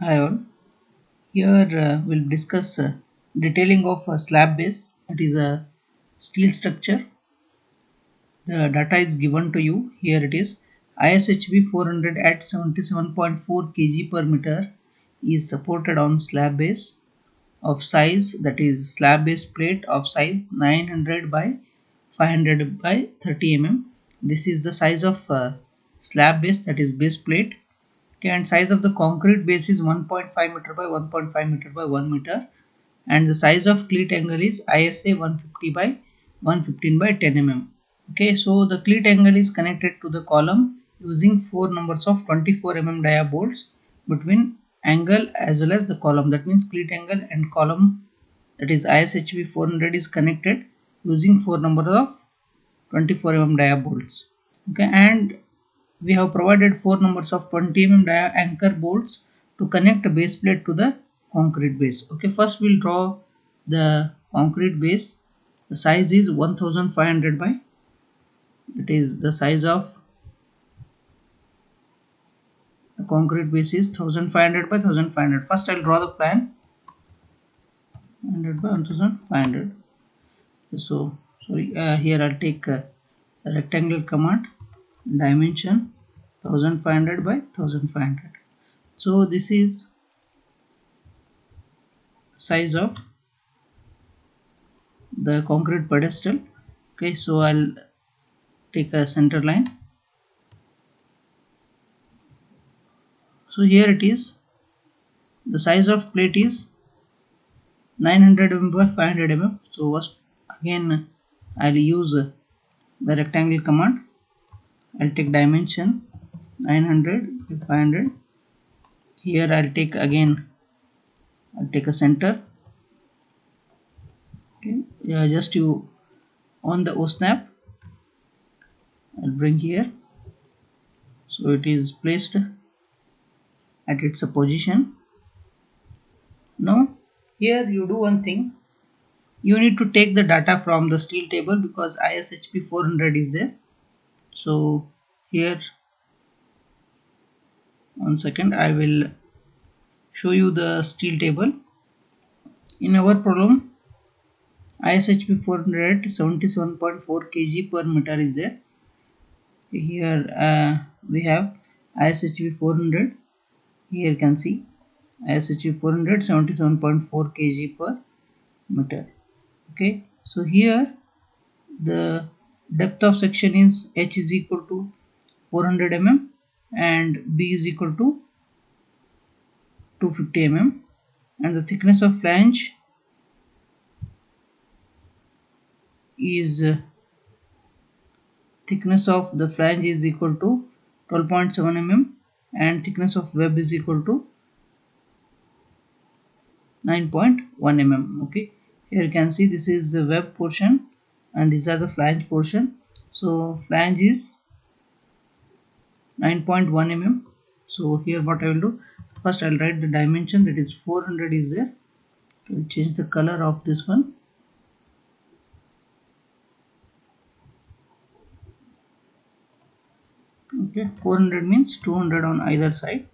Hi all. Here we'll discuss detailing of a slab base. It is a steel structure. The data is given to you. Here it is. ISHB 400 at 77.4 kg per meter is supported on slab base of size, that is slab base plate of size 900 by 500 by 30 mm. This is the size of slab base, that is base plate. Okay, and size of the concrete base is 1.5 meter by 1.5 meter by 1 meter, and the size of cleat angle is ISA 150 by 115 by 10 mm. Okay, so the cleat angle is connected to the column using 4 numbers of 24 mm dia bolts between angle as well as the column. That means cleat angle and column, that is ISHB 400, is connected using 4 numbers of 24 mm dia bolts. Okay, and we have provided 4 numbers of 20 mm dia anchor bolts to connect a base plate to the concrete base. Okay, first we'll draw the concrete base. The size is 1500 by, that is the size of the concrete base is 1500 by 1500. First I'll draw the plan. 100 by 1500. So sorry, here I'll take the rectangle command, dimension 1500 by 1500. So this is size of the concrete pedestal. Okay, so I'll take a center line. So here it is. The size of plate is 900 mm by 500 mm. So first again I'll use the rectangle command. I'll take dimension 900 by 500. Here I'll take a center. Okay, just you on the O snap, I'll bring here, so it is placed at its position. Now here you do one thing. You need to take the data from the steel table because ISHB 400 is there. So here, one second, I will show you the steel table. In our problem, ISHB 400 77.4 kg per meter is there. Here we have ISHB 400. Here you can see ISHB 400 77.4 kg per meter. Okay, so here the depth of section is H is equal to 400 mm and B is equal to 250 mm, and the thickness of flange is equal to 12.7 mm and thickness of web is equal to 9.1 mm. Okay, here you can see this is the web portion and these are the flange portion. So flange is 9.1 mm. So here what I will do, first I'll write the dimension, that is 400 is there. I'll change the color of this one. Okay, 400 means 200 on either side.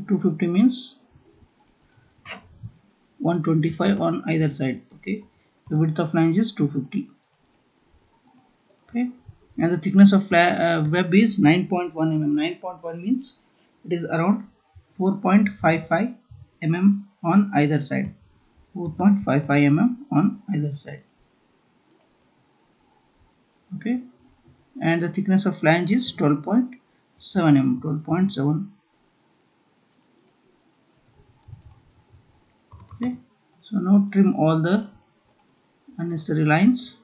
250 means 125 on either side. Okay, the width of flange is 250. Okay, and the thickness of web is 9.1 mm. 9.1 means it is around 4.55 mm on either side. 4.55 mm on either side. Okay, and the thickness of flange is 12.7 mm. 12.7. Okay, so now trim all the unnecessary lines.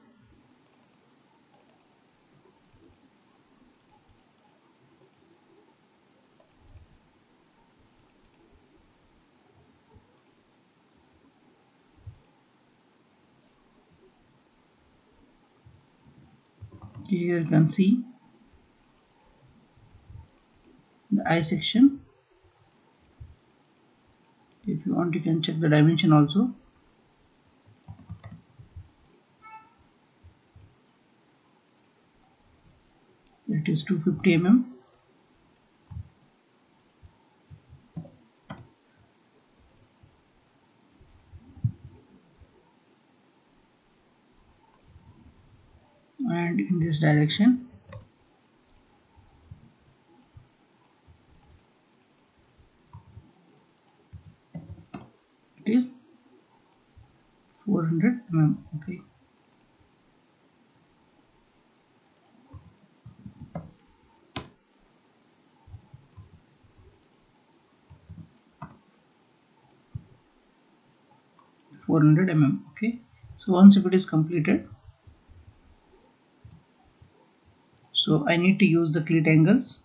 Here you can see the I section. If you want, you can check the dimension also. It is 250 mm. and in this direction it is 400 okay. 400 okay. So once if it is completed, so I need to use the cleat angles.